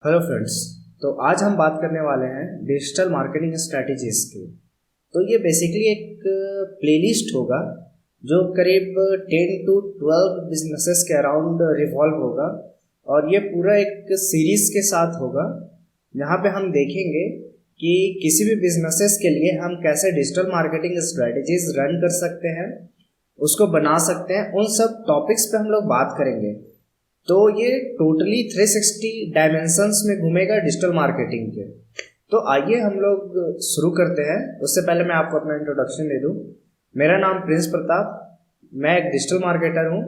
Hello friends. तो आज हम बात करने वाले हैं डिजिटल मार्केटिंग स्ट्रैटेजीज की। तो ये बेसिकली एक प्लेलिस्ट होगा जो करीब 10 to 12 बिजनेसेस के अराउंड रिवॉल्व होगा और ये पूरा एक सीरीज के साथ होगा जहाँ पे हम देखेंगे कि किसी भी बिजनेसेस के लिए हम कैसे डिजिटल मार्केटिंग स्ट्रैटेजीज रन कर सकते हैं, उसको बना सकते हैं। उन सब टॉपिक्स पे हम लोग बात करेंगे। तो ये टोटली 360 डायमेंशंस में घूमेगा डिजिटल मार्केटिंग के। तो आइए हम लोग शुरू करते हैं। उससे पहले मैं आपको अपना इंट्रोडक्शन दे दूं। मेरा नाम प्रिंस प्रताप, मैं एक डिजिटल मार्केटर हूं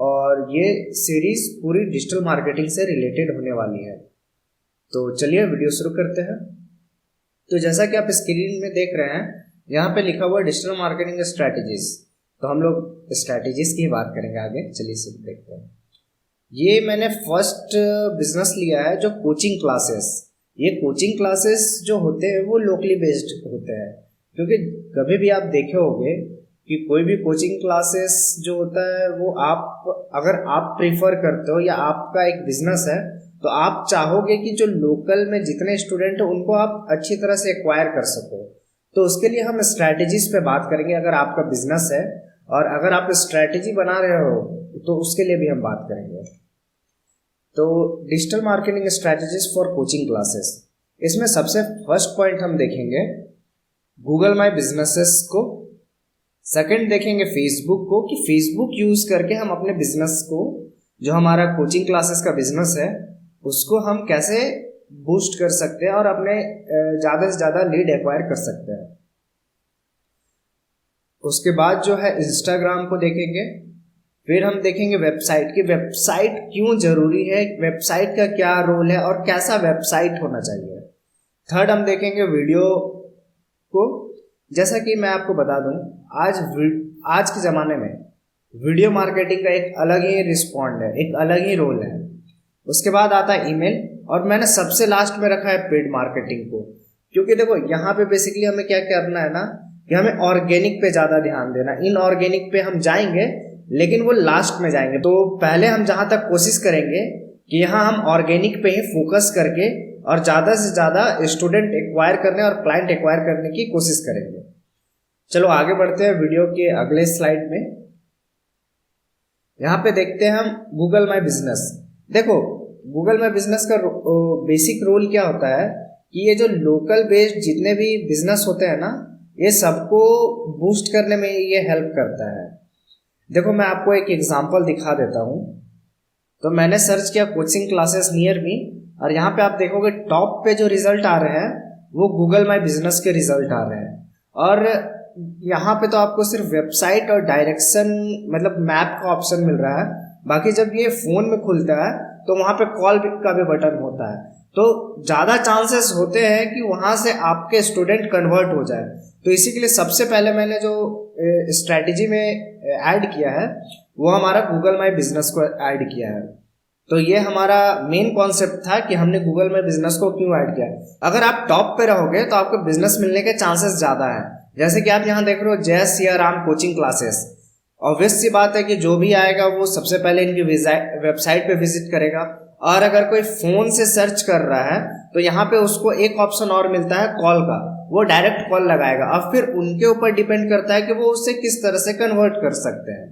और ये सीरीज पूरी डिजिटल मार्केटिंग से रिलेटेड होने वाली है। तो चलिए वीडियो शुरू करते हैं। तो जैसा कि आप स्क्रीन में देख रहे हैं, यहाँ पे लिखा हुआ है डिजिटल मार्केटिंग स्ट्रैटेजीज। तो हम लोग स्ट्रैटेजीज की बात करेंगे आगे। चलिए शुरू देखते हैं। ये मैंने फर्स्ट बिजनेस लिया है जो कोचिंग क्लासेस। ये कोचिंग क्लासेस जो होते हैं वो लोकली बेस्ड होते हैं, क्योंकि कभी भी आप देखे होंगे कि कोई भी कोचिंग क्लासेस जो होता है वो अगर आप प्रीफर करते हो या आपका एक बिजनेस है तो आप चाहोगे कि जो लोकल में जितने स्टूडेंट हैं उनको आप अच्छी तरह से एक्वायर कर सको। तो उसके लिए हम स्ट्रैटेजीज पे बात करेंगे। अगर आपका बिजनेस है और अगर आप स्ट्रैटेजी बना रहे हो तो उसके लिए भी हम बात करेंगे। तो digital marketing strategies for coaching classes, इसमें सबसे फर्स्ट पॉइंट हम देखेंगे गूगल माई बिजनेसेस को। सेकंड देखेंगे फेसबुक को, कि फेसबुक यूज करके हम अपने बिजनेस को, जो हमारा कोचिंग क्लासेस का बिजनेस है, उसको हम कैसे बूस्ट कर सकते हैं और अपने ज़्यादा से ज़्यादा लीड एक्वायर कर सकते हैं। उसके बाद जो है इंस्टाग्राम को देखेंगे। फिर हम देखेंगे वेबसाइट की, वेबसाइट क्यों जरूरी है, वेबसाइट का क्या रोल है और कैसा वेबसाइट होना चाहिए। थर्ड हम देखेंगे वीडियो को। जैसा कि मैं आपको बता दूं, आज के ज़माने में वीडियो मार्केटिंग का एक अलग ही रिस्पॉन्ड है, एक अलग ही रोल है। उसके बाद आता है ईमेल और मैंने सबसे लास्ट में रखा है पेड मार्केटिंग को, क्योंकि देखो यहाँ पे बेसिकली हमें क्या करना है ना, कि हमें ऑर्गेनिक पे ज़्यादा ध्यान देना। इनऑर्गेनिक पे हम जाएंगे लेकिन वो लास्ट में जाएंगे। तो पहले हम जहाँ तक कोशिश करेंगे कि यहाँ हम ऑर्गेनिक पे ही फोकस करके और ज़्यादा से ज़्यादा स्टूडेंट एक्वायर करने और क्लाइंट एक्वायर करने की कोशिश करेंगे। चलो आगे बढ़ते हैं वीडियो के अगले स्लाइड में। यहाँ पे देखते हैं हम गूगल माई बिजनेस। देखो गूगल माई बिजनेस का बेसिक रोल क्या होता है कि ये जो लोकल बेस्ड जितने भी बिजनेस होते हैं ना, ये सबको बूस्ट करने में ये हेल्प करता है। देखो मैं आपको एक एग्जांपल दिखा देता हूँ। तो मैंने सर्च किया कोचिंग क्लासेस नियर मी और यहाँ पे आप देखोगे टॉप पे जो रिजल्ट आ रहे हैं वो गूगल माई बिजनेस के रिजल्ट आ रहे हैं। और यहाँ पे तो आपको सिर्फ वेबसाइट और डायरेक्शन मतलब मैप का ऑप्शन मिल रहा है। बाकी जब ये फ़ोन में खुलता है तो वहाँ पे कॉल का भी बटन होता है। तो ज़्यादा चांसेस होते हैं कि वहाँ से आपके स्टूडेंट कन्वर्ट हो जाए। तो इसी के लिए सबसे पहले मैंने जो स्ट्रैटेजी में ऐड किया है वो हमारा गूगल माई बिजनेस को ऐड किया है। तो ये हमारा मेन कॉन्सेप्ट था कि हमने गूगल माई बिजनेस को क्यों ऐड किया। अगर आप टॉप पे रहोगे तो आपको बिजनेस मिलने के चांसेस ज़्यादा है। जैसे कि आप यहाँ देख रहे हो Jai Siya Ram coaching classes. Obvious सी बात है कि जो भी आएगा वो सबसे पहले इनकी वेबसाइट पे विजिट करेगा। और अगर कोई फ़ोन से सर्च कर रहा है तो यहाँ पे उसको एक ऑप्शन और मिलता है कॉल का, वो डायरेक्ट कॉल लगाएगा। अब फिर उनके ऊपर डिपेंड करता है कि वो उससे किस तरह से कन्वर्ट कर सकते हैं।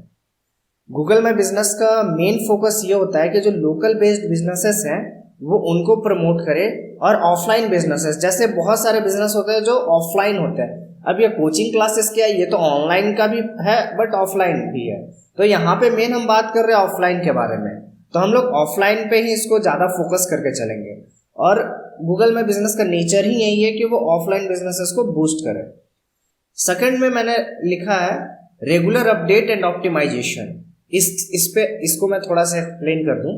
गूगल माई बिजनेस का मेन फोकस ये होता है कि जो लोकल बेस्ड बिजनेसेस हैं वो उनको प्रमोट करे, और ऑफलाइन बिजनेसेस जैसे बहुत सारे बिजनेस होते हैं जो ऑफलाइन होते हैं। अब ये कोचिंग क्लासेस क्या है, ये तो ऑनलाइन का भी है बट ऑफलाइन भी है। तो यहाँ पे मेन हम बात कर रहे हैं ऑफलाइन के बारे में। तो हम लोग ऑफलाइन पे ही इसको ज़्यादा फोकस करके चलेंगे और गूगल में बिजनेस का नेचर ही यही है कि वो ऑफलाइन बिजनेसेस को बूस्ट करे। सेकंड में मैंने लिखा है रेगुलर अपडेट एंड ऑप्टिमाइजेशन। इसको मैं थोड़ा सा एक्सप्लेन कर दूं।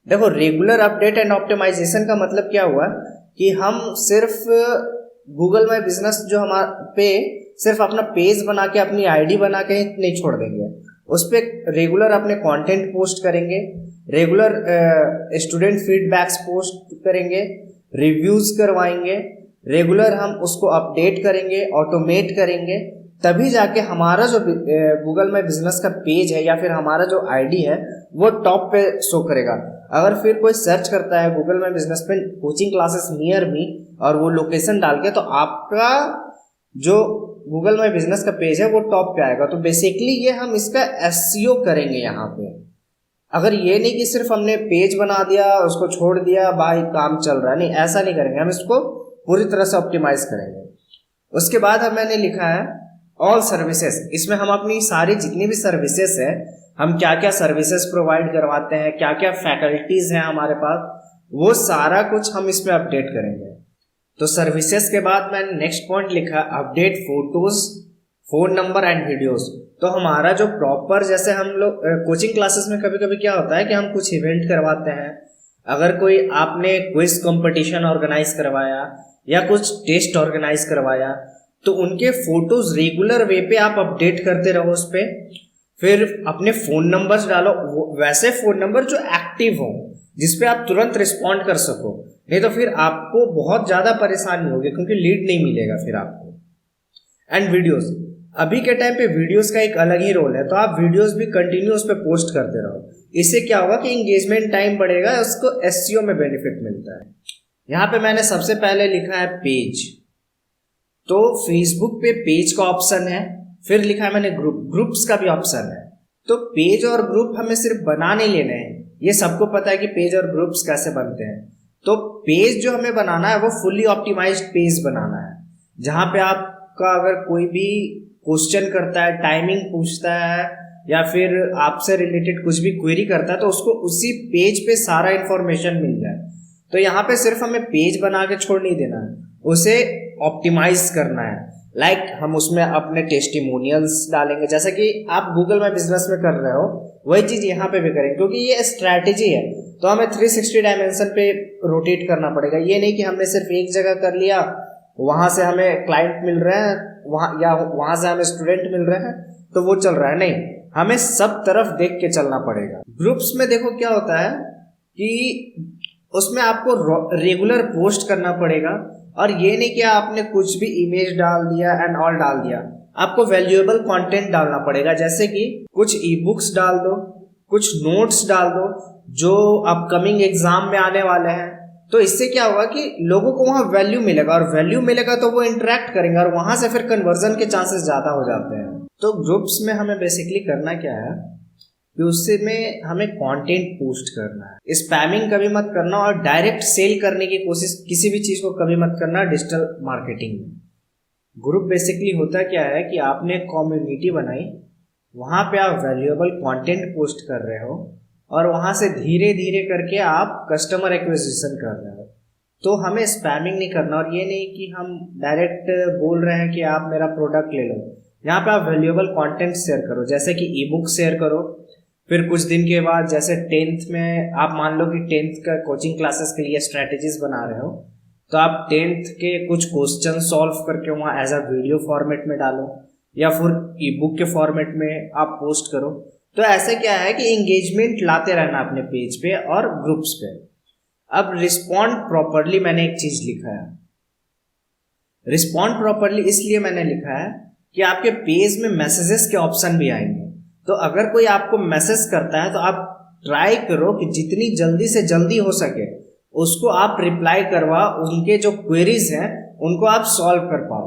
देखो रेगुलर अपडेट एंड ऑप्टिमाइजेशन का मतलब क्या हुआ कि हम सिर्फ गूगल माई बिजनेस जो हमारे पे सिर्फ अपना पेज बना के अपनी आईडी बना के नहीं छोड़ देंगे। उस पर रेगुलर अपने कंटेंट पोस्ट करेंगे, रेगुलर स्टूडेंट फीडबैक्स पोस्ट करेंगे, रिव्यूज़ करवाएंगे, रेगुलर हम उसको अपडेट करेंगे, ऑटोमेट करेंगे, तभी जाके हमारा जो गूगल माई बिजनेस का पेज है या फिर हमारा जो आईडी है वो टॉप पे शो करेगा। अगर फिर कोई सर्च करता है गूगल माई बिजनेस पे कोचिंग क्लासेस नियर मी और वो लोकेशन डाल के, तो आपका जो गूगल माई बिजनेस का पेज है वो टॉप पे आएगा। तो बेसिकली ये हम इसका एसईओ करेंगे यहाँ पे। अगर ये नहीं कि सिर्फ हमने पेज बना दिया उसको छोड़ दिया भाई काम चल रहा है, नहीं ऐसा नहीं करेंगे, हम इसको पूरी तरह से ऑप्टिमाइज करेंगे। उसके बाद मैंने लिखा है ऑल सर्विसेज। इसमें हम अपनी सारी जितनी भी सर्विसेज है, हम क्या क्या सर्विसेज प्रोवाइड करवाते हैं, क्या क्या फैकल्टीज हैं हमारे पास, वो सारा कुछ हम इसमें अपडेट करेंगे। तो सर्विसेज के बाद मैंने नेक्स्ट पॉइंट लिखा update photos, phone number and videos. तो हमारा जो प्रॉपर, जैसे हम लोग कोचिंग क्लासेस में कभी कभी क्या होता है कि हम कुछ इवेंट करवाते हैं, अगर कोई आपने क्विज कंपटीशन ऑर्गेनाइज करवाया या कुछ टेस्ट ऑर्गेनाइज करवाया, तो उनके फोटोज रेगुलर वे पे आप अपडेट करते रहो उस पे। फिर अपने फ़ोन नंबर्स डालो, वैसे फ़ोन नंबर जो एक्टिव हो, जिसपे आप तुरंत रिस्पॉन्ड कर सको, नहीं तो फिर आपको बहुत ज़्यादा परेशानी होगी क्योंकि लीड नहीं मिलेगा फिर आपको। एंड वीडियोस, अभी के टाइम पे वीडियोस का एक अलग ही रोल है, तो आप वीडियोस भी कंटिन्यू उस पर पोस्ट करते रहो। इससे क्या होगा कि इंगेजमेंट टाइम बढ़ेगा, उसको एसईओ में बेनिफिट मिलता है। यहाँ पे मैंने सबसे पहले लिखा है पेज। तो फेसबुक पे पेज का ऑप्शन है, फिर लिखा है मैंने ग्रुप्स का भी ऑप्शन है। तो पेज और ग्रुप हमें सिर्फ बना नहीं लेने हैं, ये सबको पता है कि पेज और ग्रुप्स कैसे बनते हैं। तो पेज जो हमें बनाना है वो फुल्ली ऑप्टिमाइज्ड पेज बनाना है, जहाँ पे आपका अगर कोई भी क्वेश्चन करता है, टाइमिंग पूछता है या फिर आपसे रिलेटेड कुछ भी क्वेरी करता है, तो उसको उसी पेज पे सारा इंफॉर्मेशन मिल जाए। तो यहाँ पे सिर्फ हमें पेज बना के छोड़ नहीं देना है, उसे ऑप्टिमाइज करना है। लाइक हम उसमें अपने टेस्टिमोनियल्स डालेंगे, जैसा कि आप गूगल माई बिजनेस में कर रहे हो वही चीज़ यहाँ पे भी करेंगे, क्योंकि ये स्ट्रैटेजी है। तो हमें 360 डायमेंशन पे रोटेट करना पड़ेगा। ये नहीं कि हमने सिर्फ एक जगह कर लिया, वहाँ से हमें क्लाइंट मिल रहे हैं वहाँ से हमें स्टूडेंट मिल रहे हैं तो वो चल रहा है, नहीं, हमें सब तरफ देख के चलना पड़ेगा। ग्रुप्स में देखो क्या होता है कि उसमें आपको रेगुलर पोस्ट करना पड़ेगा, और ये नहीं कि आपने कुछ भी इमेज डाल दिया एंड ऑल डाल दिया, आपको वैल्यूएबल कंटेंट डालना पड़ेगा। जैसे कि कुछ ई बुक्स डाल दो, कुछ नोट्स डाल दो जो अपकमिंग एग्जाम में आने वाले हैं। तो इससे क्या होगा कि लोगों को वहाँ वैल्यू मिलेगा, और वैल्यू मिलेगा तो वो इंटरेक्ट करेंगे और वहाँ से फिर कन्वर्जन के चांसेस ज़्यादा हो जाते हैं। तो ग्रुप्स में हमें बेसिकली करना क्या है कि उससे में हमें कंटेंट पोस्ट करना है। स्पैमिंग कभी मत करना और डायरेक्ट सेल करने की कोशिश किसी भी चीज़ को कभी मत करना डिजिटल मार्केटिंग में। ग्रुप बेसिकली होता क्या है कि आपने एक कम्युनिटी बनाई, वहाँ पे आप वैल्यूएबल कंटेंट पोस्ट कर रहे हो और वहाँ से धीरे धीरे करके आप कस्टमर एक्विजिशन कर रहे हो। तो हमें स्पैमिंग नहीं करना, और ये नहीं कि हम डायरेक्ट बोल रहे हैं कि आप मेरा प्रोडक्ट ले लो। यहाँ पे आप वैल्यूएबल कंटेंट शेयर करो, जैसे कि ई बुक शेयर करो। फिर कुछ दिन के बाद जैसे 10th में आप मान लो कि 10th का कोचिंग क्लासेस के लिए स्ट्रैटेजीज बना रहे हो, तो आप 10th के कुछ क्वेश्चन सॉल्व करके वहाँ एज अ वीडियो फॉर्मेट में डालो या फिर ई बुक के फॉर्मेट में आप पोस्ट करो। तो ऐसे क्या है कि इंगेजमेंट लाते रहना अपने पेज पे और ग्रुप्स पे। अब रिस्पॉन्ड प्रॉपरली मैंने एक चीज लिखा है। रिस्पॉन्ड प्रॉपरली इसलिए मैंने लिखा है कि आपके पेज में मैसेजेस के ऑप्शन भी आएंगे। तो अगर कोई आपको मैसेज करता है तो आप ट्राई करो कि जितनी जल्दी से जल्दी हो सके उसको आप रिप्लाई करवा, उनके जो क्वेरीज हैं उनको आप सॉल्व कर पाओ,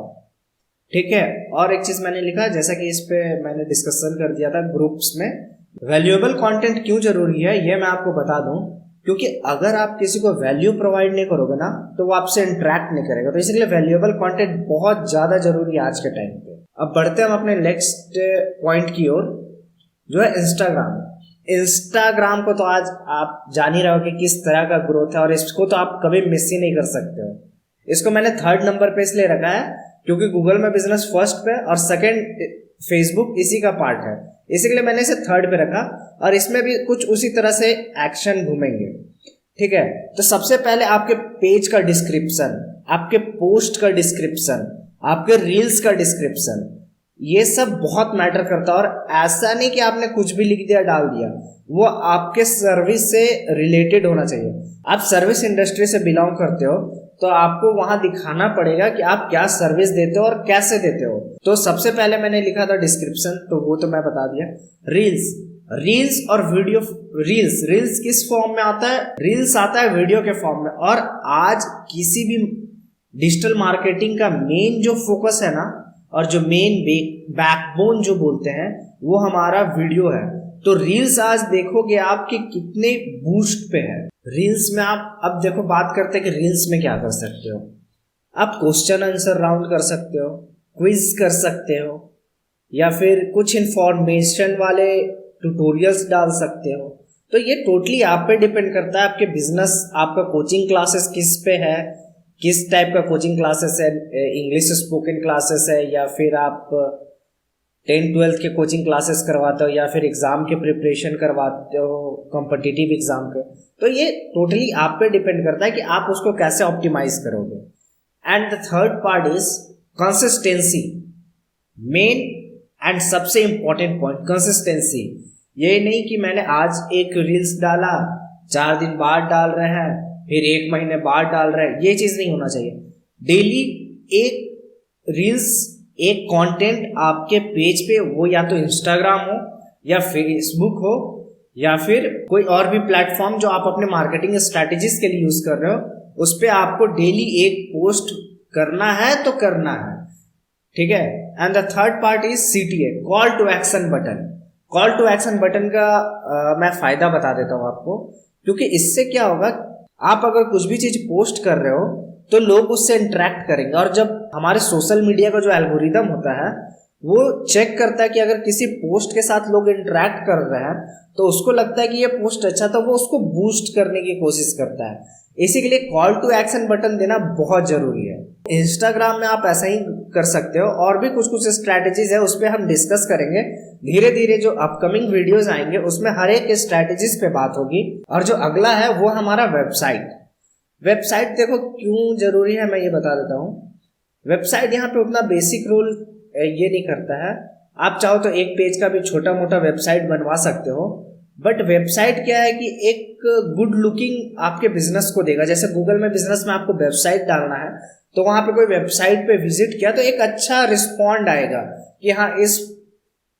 ठीक है। और एक चीज मैंने लिखा, जैसा कि इस पे मैंने डिस्कशन कर दिया था ग्रुप्स में, वैल्यूएबल कंटेंट क्यों जरूरी है ये मैं आपको बता दूं। क्योंकि अगर आप किसी को वैल्यू प्रोवाइड नहीं करोगे ना तो वो आपसे इंटरेक्ट नहीं करेगा। तो इसलिए वैल्यूएबल कंटेंट बहुत ज्यादा जरूरी है आज के टाइम पे। अब बढ़ते हैं हम अपने नेक्स्ट पॉइंट की ओर, जो है इंस्टाग्राम को तो आज आप जान ही रहे हो कि किस तरह का ग्रोथ है, और इसको तो आप कभी मिस ही नहीं कर सकते हो। इसको मैंने 3rd नंबर पे इसलिए रखा है क्योंकि गूगल में बिजनेस 1st पे और 2nd फेसबुक इसी का पार्ट है, इसीलिए मैंने इसे 3rd पे रखा। और इसमें भी कुछ उसी तरह से एक्शन घूमेंगे, ठीक है। तो सबसे पहले आपके पेज का डिस्क्रिप्शन, आपके पोस्ट का डिस्क्रिप्शन, आपके रील्स का डिस्क्रिप्शन, ये सब बहुत मैटर करता है। और ऐसा नहीं कि आपने कुछ भी लिख दिया डाल दिया, वो आपके सर्विस से रिलेटेड होना चाहिए। आप सर्विस इंडस्ट्री से बिलोंग करते हो तो आपको वहां दिखाना पड़ेगा कि आप क्या सर्विस देते हो और कैसे देते हो। तो सबसे पहले मैंने लिखा था डिस्क्रिप्शन, तो वो तो मैं बता दिया। रील्स और वीडियो। रील्स किस फॉर्म में आता है? रील्स आता है वीडियो के फॉर्म में। और आज किसी भी डिजिटल मार्केटिंग का मेन जो फोकस है ना, और जो मेन बैकबोन जो बोलते हैं, वो हमारा वीडियो है। तो रील्स आज देखोगे आप कि कितने बूस्ट पे है। रील्स में आप अब देखो, बात करते हैं कि रील्स में क्या कर सकते हो। आप क्वेश्चन आंसर राउंड कर सकते हो, क्विज कर सकते हो, या फिर कुछ इंफॉर्मेशन वाले ट्यूटोरियल्स डाल सकते हो। तो ये टोटली आप पे डिपेंड करता है, आपके बिजनेस, आपका कोचिंग क्लासेस किस पे है, किस टाइप का कोचिंग क्लासेस है, इंग्लिश स्पोकन क्लासेस है, या फिर आप 10-12 के कोचिंग क्लासेस करवाते हो, या फिर एग्ज़ाम के प्रिपरेशन करवाते हो, कॉम्पिटिटिव एग्ज़ाम के। तो ये टोटली आप पे डिपेंड करता है कि आप उसको कैसे ऑप्टिमाइज करोगे। And the third part is consistency. Main and सबसे इंपॉर्टेंट पॉइंट, कंसिस्टेंसी। ये नहीं कि मैंने आज एक रील्स डाला, 4 दिन बाद डाल रहे हैं, फिर 1 महीने बाद डाल रहे हैं, ये चीज़ नहीं होना चाहिए। डेली एक रील्स, एक कंटेंट आपके पेज पे, वो या तो इंस्टाग्राम हो या फेसबुक हो या फिर कोई और भी प्लेटफॉर्म जो आप अपने मार्केटिंग स्ट्रैटेजीज के लिए यूज कर रहे हो, उस पे आपको डेली एक पोस्ट करना है तो करना है, ठीक है। And the third part is CTA, call to action button. Call to action button का मैं फायदा बता देता हूँ आपको, क्योंकि इससे क्या होगा, आप अगर कुछ भी चीज पोस्ट कर रहे हो तो लोग उससे इंटरेक्ट करेंगे। और जब हमारे सोशल मीडिया का जो एल्गोरिदम होता है, वो चेक करता है कि अगर किसी पोस्ट के साथ लोग इंटरेक्ट कर रहे हैं तो उसको लगता है कि ये पोस्ट अच्छा, तो वो उसको बूस्ट करने की कोशिश करता है। इसी के लिए कॉल टू एक्शन बटन देना बहुत जरूरी है। इंस्टाग्राम में आप ऐसा ही कर सकते हो, और भी कुछ स्ट्रैटेजीज है, उस पर हम डिस्कस करेंगे धीरे धीरे। जो अपकमिंग वीडियोज आएंगे उसमें हर एक स्ट्रैटेजीज पे बात होगी। और जो अगला है वो हमारा वेबसाइट देखो क्यों जरूरी है, मैं ये बता देता हूँ। वेबसाइट यहाँ पे उतना बेसिक रोल ये नहीं करता है। आप चाहो तो एक पेज का भी छोटा मोटा वेबसाइट बनवा सकते हो, बट वेबसाइट क्या है कि एक गुड लुकिंग आपके बिजनेस को देगा। जैसे गूगल में बिजनेस में आपको वेबसाइट डालना है, तो वहां पे कोई वेबसाइट पे विजिट किया तो एक अच्छा रिस्पॉन्ड आएगा कि हाँ, इस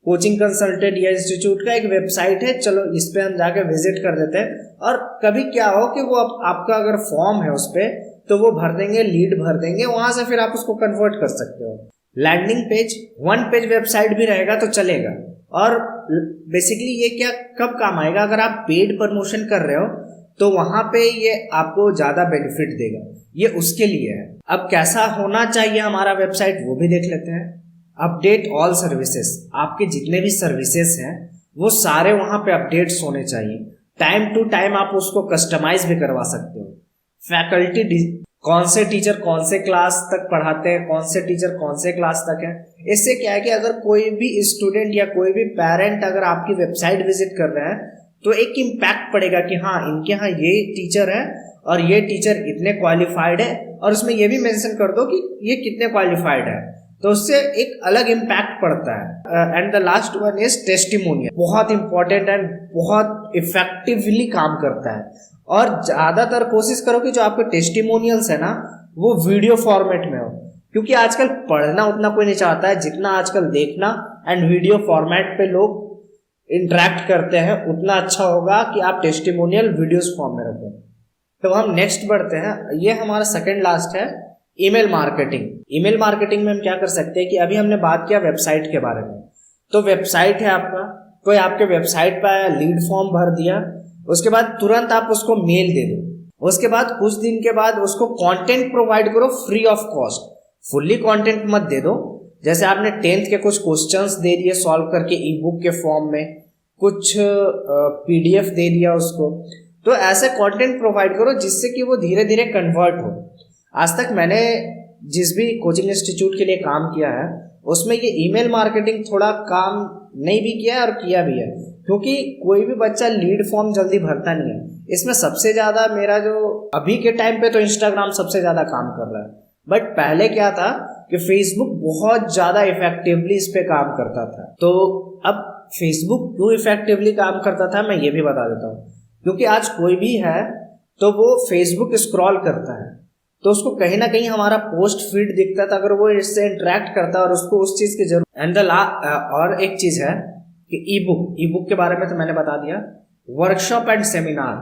कोचिंग कंसल्टेंट या इंस्टीट्यूट का एक वेबसाइट है, चलो इस पे हम जाके विजिट कर देते हैं। और कभी क्या हो कि वो आपका अगर फॉर्म है उस पे, तो वो भर देंगे, लीड भर देंगे, वहां से फिर आप उसको कन्वर्ट कर सकते हो। लैंडिंग पेज, 1 पेज वेबसाइट भी रहेगा तो चलेगा। और बेसिकली ये क्या कब काम आएगा, अगर आप पेड प्रमोशन कर रहे हो तो वहां पे ये आपको ज्यादा बेनिफिट देगा, ये उसके लिए है। अब कैसा होना चाहिए हमारा वेबसाइट, वो भी देख लेते हैं। अपडेट ऑल सर्विसेज, आपके जितने भी सर्विसेज हैं वो सारे वहां पे अपडेट्स होने चाहिए। टाइम टू टाइम आप उसको कस्टमाइज भी करवा सकते हो। फैकल्टी, कौन से टीचर कौन से क्लास तक पढ़ाते हैं, कौन से टीचर कौन से क्लास तक है। इससे क्या है कि अगर कोई भी स्टूडेंट या कोई भी पेरेंट अगर आपकी वेबसाइट विजिट कर रहे हैं तो एक इम्पैक्ट पड़ेगा कि हाँ, इनके यहाँ ये टीचर है और ये टीचर इतने क्वालिफाइड है, और उसमें ये भी मेंशन कर दो कि ये कितने क्वालिफाइड है, तो उससे एक अलग इम्पैक्ट पड़ता है। And the last one is testimonial, बहुत इंपॉर्टेंट एंड बहुत इफेक्टिवली काम करता है। और ज्यादातर कोशिश करो कि जो आपके टेस्टिमोनियल्स है ना, वो वीडियो फॉर्मेट में हो, क्योंकि आजकल पढ़ना उतना कोई नहीं चाहता है जितना आजकल देखना। एंड वीडियो फॉर्मेट पे लोग इंटरेक्ट करते हैं, उतना अच्छा होगा कि आप टेस्टिमोनियल वीडियोस फॉर्म में रखो। तो हम नेक्स्ट बढ़ते हैं, ये हमारा सेकंड लास्ट है, ईमेल मार्केटिंग। ईमेल मार्केटिंग में हम क्या कर सकते हैं कि अभी हमने बात किया वेबसाइट के बारे में। तो वेबसाइट है आपका, कोई आपके वेबसाइट पर आया, लीड फॉर्म भर दिया, उसके बाद तुरंत आप उसको मेल दे दो। उसके बाद कुछ दिन के बाद उसको कंटेंट प्रोवाइड करो free of cost. Fully content मत दे दो, जैसे आपने 10th के कुछ क्वेश्चंस दे दिए सॉल्व करके ई बुक के फॉर्म में, कुछ PDF दे दिया उसको। तो ऐसे कंटेंट प्रोवाइड करो जिससे कि वो धीरे धीरे कन्वर्ट हो। आज तक मैंने जिस भी कोचिंग इंस्टीट्यूट के लिए काम किया है उसमें ये ईमेल मार्केटिंग थोड़ा काम नहीं भी किया है और किया भी है, क्योंकि कोई भी बच्चा लीड फॉर्म जल्दी भरता नहीं है। इसमें सबसे ज़्यादा मेरा जो अभी के टाइम पे तो इंस्टाग्राम सबसे ज़्यादा काम कर रहा है, बट पहले क्या था कि फेसबुक बहुत ज़्यादा इफेक्टिवली इस पे काम करता था। तो अब फेसबुक क्यों इफेक्टिवली काम करता था मैं ये भी बता देता हूँ। क्योंकि आज कोई भी है तो वो फेसबुक स्क्रॉल करता है, तो उसको कहीं ना कहीं हमारा पोस्ट फीड दिखता है, तो अगर वो इससे इंटरेक्ट करता है और उसको उस चीज़ की जरूरत। एंड और एक चीज़ है कि ई बुक के बारे में तो मैंने बता दिया। वर्कशॉप एंड सेमिनार,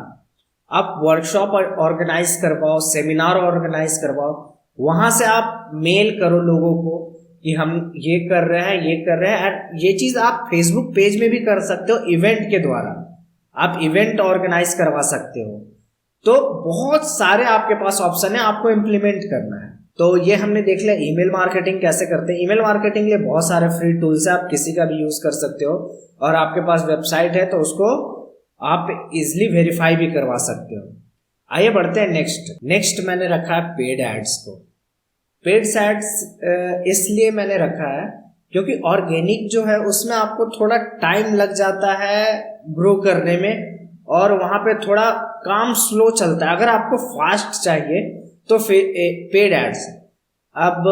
आप वर्कशॉप ऑर्गेनाइज करवाओ, सेमिनार ऑर्गेनाइज करवाओ, वहां से आप मेल करो लोगों को कि हम ये कर रहे हैं, ये कर रहे हैं। एंड ये चीज़ आप फेसबुक पेज में भी कर सकते हो, इवेंट के द्वारा आप इवेंट ऑर्गेनाइज करवा सकते हो। तो बहुत सारे आपके पास ऑप्शन है, आपको इम्प्लीमेंट करना है। तो ये हमने देख लिया ईमेल मार्केटिंग कैसे करते हैं। ईमेल मार्केटिंग के लिए बहुत सारे फ्री टूल्स है, आप किसी का भी यूज कर सकते हो। और आपके पास वेबसाइट है तो उसको आप इजिली वेरीफाई भी करवा सकते हो। आइए बढ़ते हैं नेक्स्ट मैंने रखा है पेड एड्स को। पेड एड्स इसलिए मैंने रखा है क्योंकि ऑर्गेनिक जो है उसमें आपको थोड़ा टाइम लग जाता है ग्रो करने में, और वहां पे थोड़ा काम स्लो चलता है। अगर आपको फास्ट चाहिए तो पेड एड्स, अब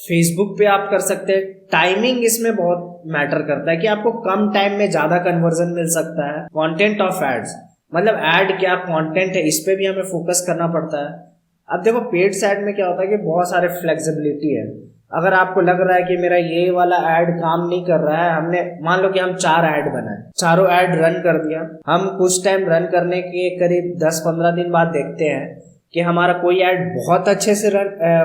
फेसबुक पे आप कर सकते हैं। टाइमिंग इसमें बहुत मैटर करता है कि आपको कम टाइम में ज्यादा कन्वर्जन मिल सकता है। कंटेंट ऑफ एड्स, मतलब एड क्या कंटेंट है, इस पे भी हमें फोकस करना पड़ता है। अब देखो पेड एड में क्या होता है कि बहुत सारे फ्लेक्सिबिलिटी है। अगर आपको लग रहा है कि मेरा ये वाला ऐड काम नहीं कर रहा है, हमने मान लो कि हम 4 ऐड बनाए, चारों ऐड रन कर दिया, हम कुछ टाइम रन करने के करीब 10-15 दिन बाद देखते हैं कि हमारा कोई ऐड बहुत अच्छे से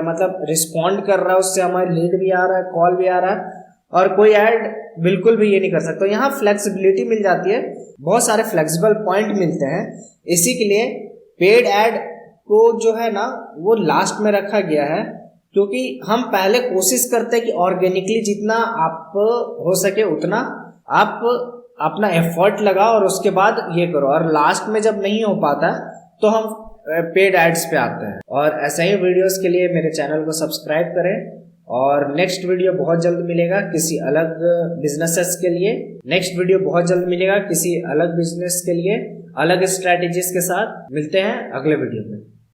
मतलब रिस्पॉन्ड कर रहा है, उससे हमारी लीड भी आ रहा है, कॉल भी आ रहा है, और कोई ऐड बिल्कुल भी ये नहीं कर सकता। तो यहाँ फ्लेक्सिबिलिटी मिल जाती है, बहुत सारे फ्लेक्सिबल पॉइंट मिलते हैं। इसी के लिए पेड ऐड को जो है ना वो लास्ट में रखा गया है, क्योंकि हम पहले कोशिश करते हैं कि ऑर्गेनिकली जितना आप हो सके उतना आप अपना एफर्ट लगाओ और उसके बाद ये करो, और लास्ट में जब नहीं हो पाता तो हम पेड एड्स पे आते हैं। और ऐसे ही वीडियोस के लिए मेरे चैनल को सब्सक्राइब करें, और नेक्स्ट वीडियो बहुत जल्द मिलेगा किसी अलग बिजनेसेस के लिए। नेक्स्ट वीडियो बहुत जल्द मिलेगा किसी अलग बिजनेस के लिए, अलग स्ट्रैटेजीज के साथ। मिलते हैं अगले वीडियो में।